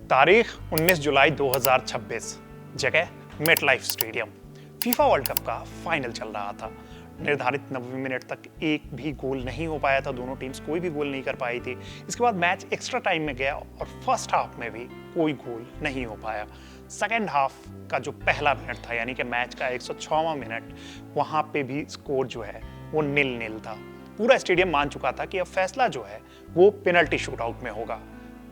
तारीख 19 जुलाई 2026, जगह MetLife stadium. FIFA world cup का फाइनल चल रहा था। निर्धारित 90 मिनट तक एक भी गोल नहीं हो पाया था, दोनों टीम्स कोई भी गोल नहीं कर पाई थी। इसके बाद मैच एक्स्ट्रा टाइम में गया और फर्स्ट हाफ में भी कोई गोल नहीं हो पाया। सेकेंड हाफ का जो पहला मिनट था, यानी कि मैच का 106वां मिनट, वहां पे भी स्कोर जो है वो 0-0 था। पूरा स्टेडियम मान चुका था कि अब फैसला जो है वो पेनल्टी शूटआउट में होगा।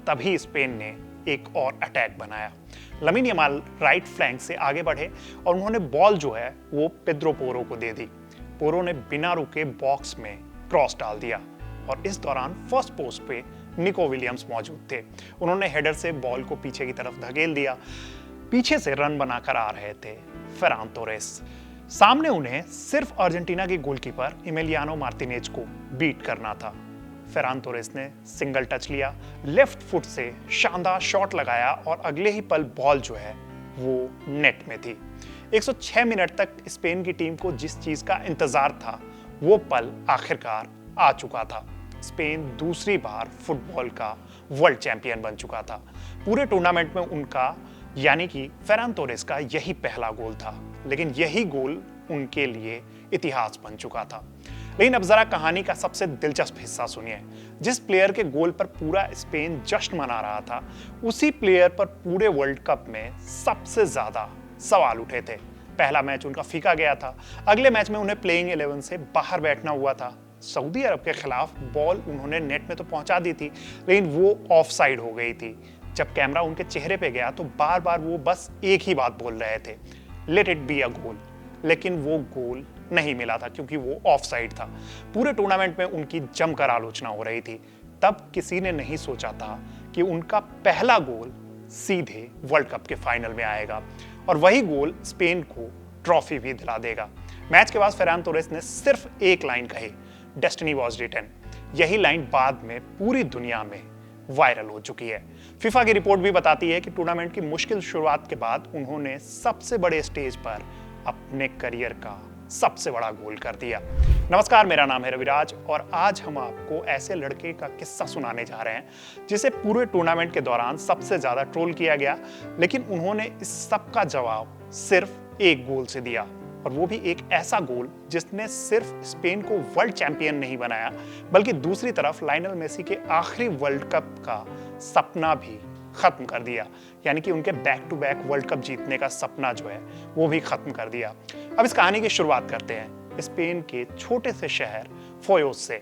तभी स्पेन ने एक और अटैक बनाया। लमीन यमाल राइट फ्लैंक से आगे बढ़े और उन्होंने बॉल जो है वो पेद्रो पोरो को दे दी। पोरो ने बिना रुके बॉक्स में क्रॉस डाल दिया और इस दौरान फर्स्ट पोस्ट पे निको विलियम्स मौजूद थे। उन्होंने हेडर से बॉल को पीछे की तरफ धकेल दिया। पीछे से रन बनाकर आ रहे थे फेरान तोरेस। सामने उन्हें सिर्फ अर्जेंटीना के गोलकीपर इमेलियानो मार्टिनेज को बीट करना था। फेरान तोरेस ने सिंगल टच लिया, लेफ्ट फुट से शानदार शॉट लगाया और अगले ही पल बॉल जो है वो नेट में थी। 106 मिनट तक स्पेन की टीम को जिस चीज का इंतजार था वो पल आखिरकार आ चुका था। स्पेन दूसरी बार फुटबॉल का वर्ल्ड चैंपियन बन चुका था। पूरे टूर्नामेंट में उनका यानी कि फेरान तोरेस का यही पहला गोल था, लेकिन यही गोल उनके लिए इतिहास बन चुका था। लेकिन अब जरा कहानी का सबसे दिलचस्प हिस्सा सुनिए। जिस प्लेयर के गोल पर पूरा स्पेन जश्न मना रहा था, उसी प्लेयर पर पूरे वर्ल्ड कप में सबसे ज्यादा सवाल उठे थे। पहला मैच उनका फीका गया था। अगले मैच में उन्हें प्लेइंग 11 से बाहर बैठना हुआ था। सऊदी अरब के खिलाफ बॉल उन्होंने नेट में तो पहुंचा दी थी, लेकिन वो ऑफ साइड हो गई थी। जब कैमरा उनके चेहरे पे गया तो बार बार वो बस एक ही बात बोल रहे थे, लेट इट बी अ गोल। लेकिन वो गोल नहीं मिला था क्योंकि वो ऑफ साइड था। पूरे टूर्नामेंट में उनकी जमकर आलोचना हो रही थी। तब किसी ने नहीं सोचा था कि उनका पहला गोल सीधे वर्ल्ड कप के फाइनल में आएगा और वही गोल स्पेन को ट्रॉफी भी दिला देगा। मैच के बाद फेरान तोरेस ने सिर्फ एक लाइन कही, डेस्टिनी वॉज रिटन। यही लाइन बाद में पूरी दुनिया में वायरल हो चुकी है। फीफा की रिपोर्ट भी बताती है कि टूर्नामेंट की मुश्किल शुरुआत के बाद उन्होंने सबसे बड़े स्टेज पर अपने करियर का सबसे बड़ा गोल कर दिया। नमस्कार, मेरा नाम है रविराज और आज हम आपको ऐसे लड़के का किस्सा सुनाने जा रहे हैं जिसे पूरे टूर्नामेंट के दौरान सबसे ज्यादा ट्रोल किया गया, लेकिन उन्होंने इस सब का जवाब सिर्फ एक गोल से दिया, और वो भी एक ऐसा गोल जिसने सिर्फ स्पेन को वर्ल्ड चैंपियन नहीं बनाया, बल्कि दूसरी तरफ लायनल मेसी के आखिरी वर्ल्ड कप का सपना भी खत्म कर दिया। यानी कि उनके back to back world cup जीतने का सपना जो है वो भी खत्म कर दिया। अब इस कहानी की शुरुआत करते हैं स्पेन के छोटे से शहर फोयोस से।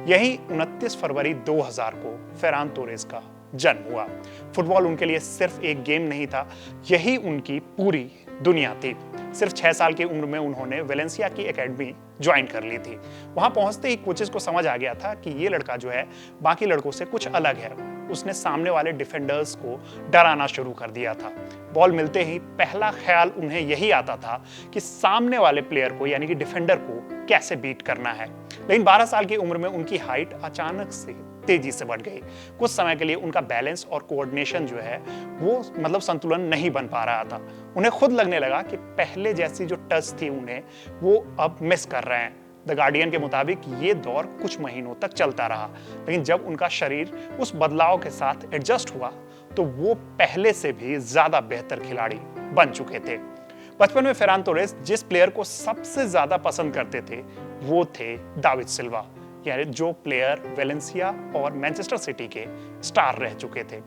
यही 29 फरवरी 2000 को फेरान तोरेस का जन्म हुआ। फुटबॉल उनके लिए सिर्फ एक गेम नहीं था, यही उनकी पूरी दुनिया थी। सिर्फ 6 साल की उम्र में उन्होंने वेलेंसिया की एकेडमी ज्वाइन कर ली थी। वहां पहुंचते ही कोचेस को समझ आ गया था कि ये लड़का जो है बाकी लड़कों से कुछ अलग है। उसने सामने वाले डिफेंडर्स को डराना शुरू कर दिया था। बॉल मिलते ही पहला ख्याल उन्हें यही आता था कि सामने वाले प्लेयर को यानी कि डिफेंडर को कैसे बीट करना है। लेकिन 12 साल की उम्र में उनकी हाइट अचानक से तेजी से बढ़ गई। कुछ समय के लिए उनका बैलेंस और कोऑर्डिनेशन जो है वो संतुलन नहीं बन पा रहा था। उन्हें खुद लगने लगा कि पहले जैसी जो टच थी उन्हें वो अब मिस कर रहे हैं। द गार्डियन के मुताबिक ये दौर कुछ महीनों तक चलता रहा, लेकिन जब उनका शरीर उस बदलाव के साथ एडजस्ट हुआ तो वो पहले से भी ज्यादा बेहतर खिलाड़ी बन चुके थे। बचपन में फेरान तोरेस जिस प्लेयर को सबसे ज्यादा पसंद करते थे वो थे दाविद सिल्वा, यानी जो प्लेयर वेलेंसिया और मैनचेस्टर सिटी के स्टार रह चुके थे,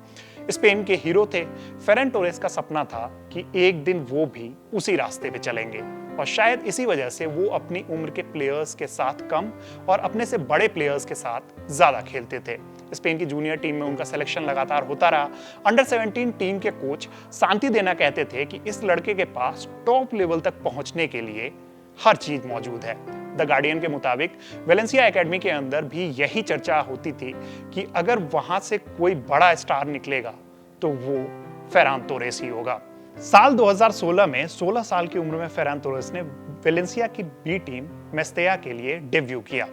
स्पेन के हीरो थे। फेरान तोरेस का सपना था कि एक दिन वो भी उसी रास्ते पे चलेंगे और शायद इसी वजह से वो अपनी उम्र के प्लेयर्स के साथ कम और अपने से बड़े प्लेयर्स के साथ ज्यादा खेलते थे। स्पेन की जूनियर टीम में उनका सिलेक्शन लगातार होता रहा। अंडर 17 टीम के कोच शांति देना कहते थे कि इस लड़के के पास टॉप लेवल तक पहुंचने के लिए हर चीज मौजूद है। द गार्डियन के मुताबिक वेलेंसिया एकेडमी के अंदर भी यही चर्चा होती थी कि अगर वहां से कोई बड़ा स्टार निकलेगा तो वो फेरान तोरेस ही होगा। साल 2016 में 16 साल की उम्र में फेरान तोरेस ने वेलेंसिया की बी टीम मेस्तेया के लिए डेब्यू किया।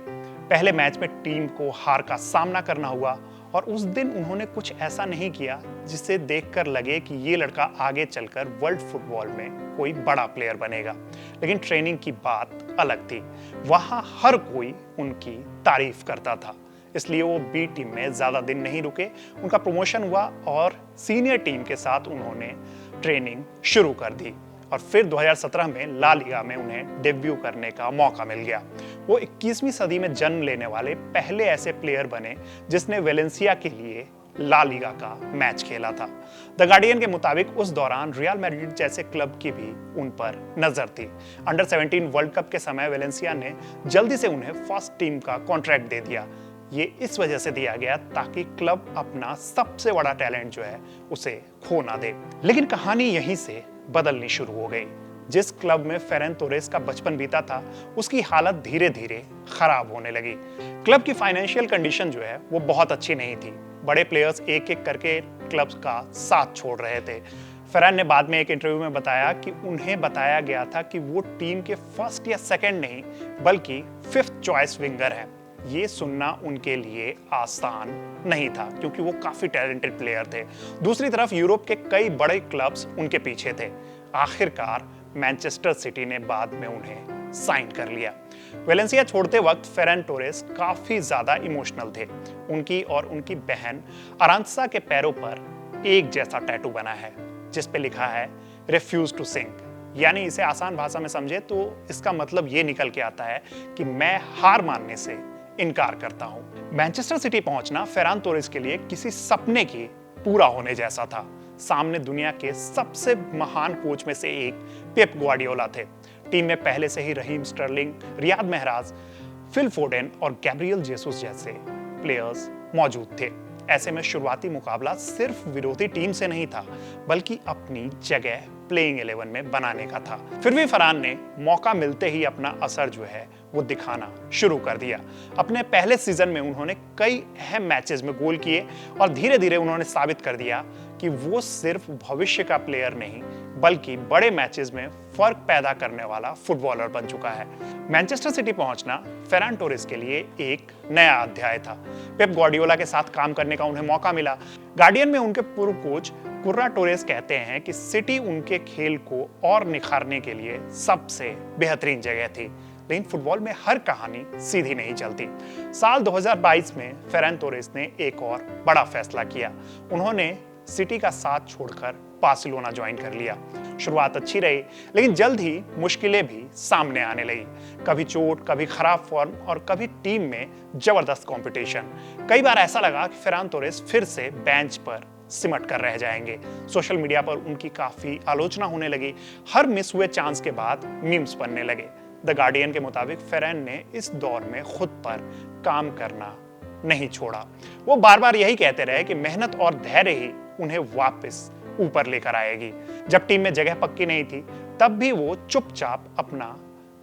पहले मैच में टीम को हार का सामना करना हुआ और उस दिन उन्होंने कुछ ऐसा नहीं किया जिसे देखकर लगे कि ये लड़का आगे चलकर वर्ल्ड फुटबॉल में कोई बड़ा प्लेयर बनेगा। लेकिन ट्रेनिंग की बात अलग थी। वहां हर कोई उनकी तारीफ करता था। इसलिए वो बी टीम में ज़्यादा दिन नहीं रुके। उनका प्रमोशन हुआ और सीनियर टीम के साथ उन्होंने ट्रेनिंग शुरू कर दी और फिर 2017 में ला लीगा में उन्हें डेब्यू करने का मौका मिल गया। वो 21वीं सदी में जन्म लेने वाले पहले ऐसे प्लेयर बने जिसने वेलेंसिया के लिए ला लीगा का मैच खेला था। द गार्डियन के मुताबिक उस दौरान रियल मैड्रिड जैसे क्लब की भी उन पर नजर थी। अंडर 17 वर्ल्ड कप के समय वेलेंसिया ने जल्दी से उन्हें फर्स्ट टीम का कॉन्ट्रैक्ट दे दिया। ये इस वजह से दिया गया ताकि क्लब अपना सबसे बड़ा टैलेंट जो है उसे खो ना दे। लेकिन कहानी यहीं से बदलनी शुरू हो गई। जिस क्लब में फेरन तोरेस का बचपन बीता था उसकी हालत धीरे धीरे खराब होने लगी। क्लब की फाइनेंशियल कंडीशन जो है वो बहुत अच्छी नहीं थी। बड़े प्लेयर्स एक एक करके क्लब का साथ छोड़ रहे थे। फेरन ने बाद में एक इंटरव्यू में बताया कि उन्हें बताया गया था कि वो टीम के फर्स्ट या सेकंड नहीं बल्कि 5th चॉइस विंगर हैं। ये सुनना उनके लिए आसान नहीं था क्योंकि वो काफी टैलेंटेड प्लेयर थे। दूसरी तरफ यूरोप के कई बड़े क्लब्स उनके पीछे थे। आखिरकार मैनचेस्टर सिटी ने बाद में उन्हें साइन कर लिया। वेलेंसिया छोड़ते वक्त फेरन टोरेस काफी ज्यादा इमोशनल थे। उनकी और उनकी बहन अरांत्सा के पैरों पर एक जैसा टैटू बना है जिस पे लिखा है रिफ्यूज टू सिंक, यानी इसे आसान भाषा में समझे तो इसका मतलब ये निकल के आता है कि मैं हार मानने से इनकार करता हूं। मैनचेस्टर सिटी पहुंचना फेरान तोरेस के लिए किसी सपने की पूरा होने जैसा था। सामने दुनिया के सबसे महान कोच में से एक पेप ग्वार्डियोला थे। टीम में पहले से ही रहीम स्टर्लिंग, रियाद महराज, फिल फोडेन और गैब्रियल जेसुस जैसे प्लेयर्स मौजूद थे। ऐसे में शुरुआती मुकाबला सिर्फ विरोधी टीम से नहीं था बल्कि अपनी जगह प्लेइंग 11 में बनाने का था। फिर भी फरहान ने मौका मिलते ही अपना असर जो है वो दिखाना शुरू कर दिया। अपने पहले सीजन में उन्होंने कई अहम मैचेस में गोल किए और धीरे धीरे उन्होंने साबित कर दिया कि वो सिर्फ भविष्य का प्लेयर नहीं बल्कि बड़े मैचेस में फर्क पैदा करने वाला फुटबॉलर बन चुका है। मैनचेस्टर सिटी पहुंचना फेरान टोरेस के लिए एक नया अध्याय था। पेप ग्वार्डियोला के साथ काम करने का उन्हें मौका मिला। गार्डियन में उनके पूर्व कोच कुर्रा टोरेस कहते हैं कि सिटी उनके खेल को और निखारने के लिए सबसे बेहतरीन जगह थी। लेकिन फुटबॉल में हर कहानी सीधी नहीं चलती। साल 2022 में फेरान तोरेस ने एक और बड़ा फैसला किया। उन्होंने सिटी का साथ छोड़कर बार्सिलोना ज्वाइन कर लिया। शुरुआत अच्छी रही लेकिन जल्द ही मुश्किलें भी सामने आने लगी। कभी चोट, कभी खराब फॉर्म और कभी टीम में जबरदस्त कंपटीशन। कई बार ऐसा लगा कि फेरान तोरेस फिर से बेंच पर सिमट कर रह जाएंगे। सोशल मीडिया पर उनकी काफी आलोचना होने लगी। हर मिस हुए चांस के बाद मीम्स बनने लगे। द गार्डियन के मुताबिक फेरन ने इस दौर में खुद पर काम करना नहीं छोड़ा। वो बार बार यही कहते रहे कि मेहनत और धैर्य ही उन्हें वापस ऊपर लेकर आएगी। जब टीम में जगह पक्की नहीं थी तब भी वो चुपचाप अपना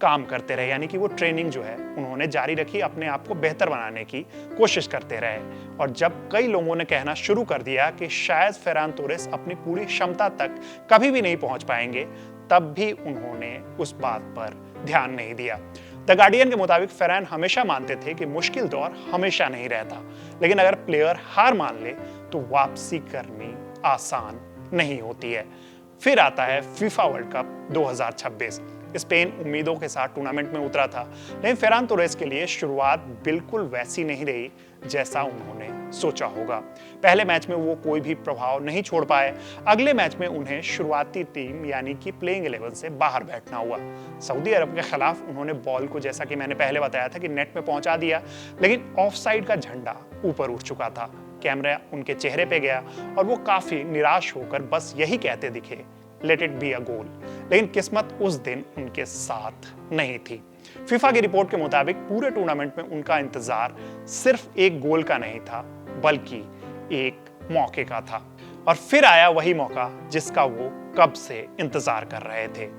काम करते रहे, यानी कि वो ट्रेनिंग जो है उन्होंने जारी रखी, अपने आप को बेहतर बनाने की कोशिश करते रहे। और जब कई लोगों ने कहना शुरू कर दिया कि शायद फेरान तोरेस अपनी पूरी क्षमता तक कभी भी नहीं पहुंच पाएंगे, तब भी उन्होंने उस बात पर ध्यान नहीं दिया। द गार्डियन के मुताबिक फेरान हमेशा मानते थे कि मुश्किल दौर हमेशा नहीं रहता, लेकिन अगर प्लेयर हार मान ले तो वापसी करनी आसान नहीं होती है। फिर आता है फीफा वर्ल्ड कप 2026। स्पेन उम्मीदों के साथ टूर्नामेंट में उतरा था, लेकिन फेरान तोरेस के लिए शुरुआत बिल्कुल वैसी नहीं रही जैसा उन्होंने सोचा होगा। पहले मैच में वो कोई भी प्रभाव नहीं छोड़ पाए। अगले मैच में उन्हें शुरुआती टीम यानी कि प्लेइंग 11 से बाहर बैठना हुआ। सऊदी अरब के खिलाफ उन्होंने बॉल को, जैसा कि मैंने पहले बताया था, कि नेट में पहुंचा दिया, लेकिन ऑफसाइड का झंडा ऊपर उठ चुका था। कैमरा उनके चेहरे पे गया और वो काफी निराश होकर बस यही कहते दिखे, लेट इट बी अ गोल। लेकिन किस्मत उस दिन उनके साथ नहीं थी। फीफा की रिपोर्ट के मुताबिक पूरे टूर्नामेंट में उनका इंतजार सिर्फ एक गोल का नहीं था बल्कि एक मौके का था। और फिर आया वही मौका जिसका वो कब से इंतजार कर रहे थे।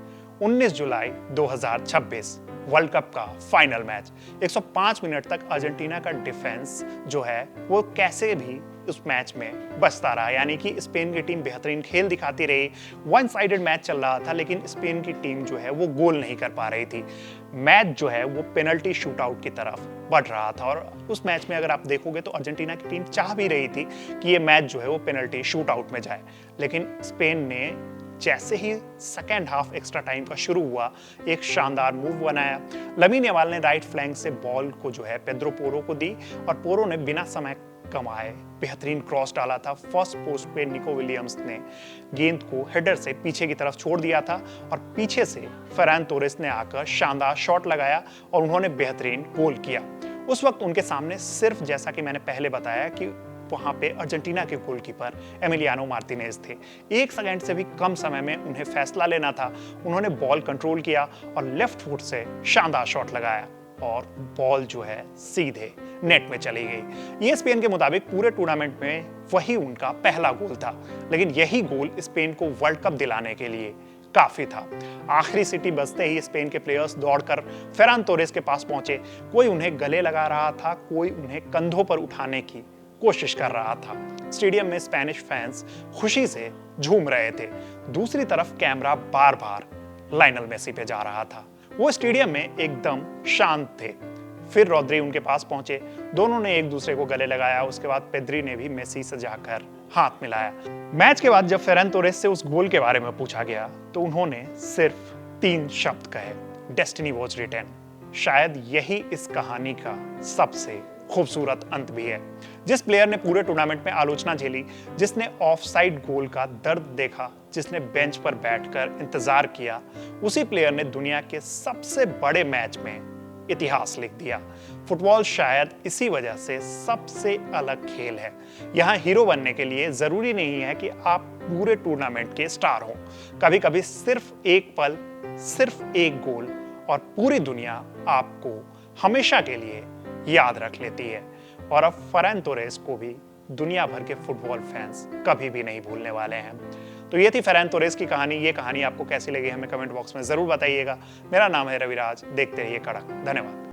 19 जुलाई 2026 वर्ल्ड कप का फाइनल मैच। 105 मिनट तक अर्जेंटीना का डिफेंस जो है वो कैसे भी उस मैच में बचता रहा, यानी कि स्पेन की टीम बेहतरीन खेल दिखाती रही। वन साइडेड मैच चल रहा था लेकिन स्पेन की टीम जो है वो गोल नहीं कर पा रही थी। मैच जो है वो पेनल्टी शूटआउट की तरफ बढ़ रहा था और उस मैच में अगर आप देखोगे तो अर्जेंटीना की टीम चाह भी रही थी कि ये मैच जो है वो पेनल्टी शूटआउट में जाए, लेकिन स्पेन ने जैसे ही सेकेंड हाफ एक्स्ट्रा टाइम का शुरू हुआ, एक शानदार मूव बनाया। लमीन यमाल ने राइट फ्लैंक से बॉल को जो है पेड्रो पोरो को दी और पोरो ने बिना समय कमाए बेहतरीन क्रॉस डाला था। फर्स्ट पोस्ट पे निको विलियम्स ने गेंद को हेडर से पीछे की तरफ छोड़ दिया था और पीछे से फरहान तोरेस ने आकर शानदार शॉट लगाया और उन्होंने बेहतरीन गोल किया। उस वक्त उनके सामने सिर्फ, जैसा कि मैंने पहले बताया, कि वहां पे अर्जेंटीना के गोलकीपर एमिलियानो मार्टिनेज थे। 1 सेकंड से भी कम समय में उन्हें फैसला लेना था। उन्होंने बॉल कंट्रोल किया और लेफ्ट फुट से शानदार शॉट लगाया और बॉल जो है सीधे नेट में चली गई। ESPN के मुताबिक पूरे टूर्नामेंट में वही उनका पहला गोल था, लेकिन यही गोल स्पेन को वर्ल्ड कप दिलाने के लिए काफी था। आखिरी सीटी बजते ही स्पेन के प्लेयर्स दौड़कर फेरान तोरेस के पास पहुंचे। कोई उन्हें गले लगा रहा था, कोई उन्हें कंधों पर उठाने की कोशिश कर रहा था। स्टेडियम में स्पेनिश फैंस खुशी से झूम रहे थे। दूसरी तरफ कैमरा बार-बार लायनल मेसी पे जा रहा था। वो स्टेडियम में एकदम शांत थे। फिर रॉड्री उनके पास पहुंचे, दोनों ने एक दूसरे को गले लगाया। उसके बाद पेद्री ने भी मेसी से जाकर हाथ मिलाया। मैच के बाद जब फेरान तोरेस से उस गोल के बारे में पूछा गया तो उन्होंने सिर्फ 3 शब्द कहे, डेस्टिनी वॉज रिटन। शायद यही इस कहानी का सबसे खूबसूरत अंत भी है। जिस प्लेयर ने पूरे टूर्नामेंट में आलोचना झेली, जिसने ऑफसाइड गोल का दर्द देखा, जिसने बेंच पर बैठकर इंतजार किया, उसी प्लेयर ने दुनिया के सबसे बड़े मैच में इतिहास लिख दिया। फुटबॉल शायद इसी वजह से सबसे अलग खेल है। यहाँ हीरो बनने के लिए जरूरी नहीं है कि आप पूरे टूर्नामेंट के स्टार हो। कभी कभी सिर्फ एक पल, सिर्फ एक गोल और पूरी दुनिया आपको हमेशा के लिए याद रख लेती है। और अब फरहान तोरेस को भी दुनिया भर के फुटबॉल फैंस कभी भी नहीं भूलने वाले हैं। तो ये थी फरहान तोरेस की कहानी। ये कहानी आपको कैसी लगी हमें कमेंट बॉक्स में जरूर बताइएगा। मेरा नाम है रविराज, देखते रहिए कड़क। धन्यवाद।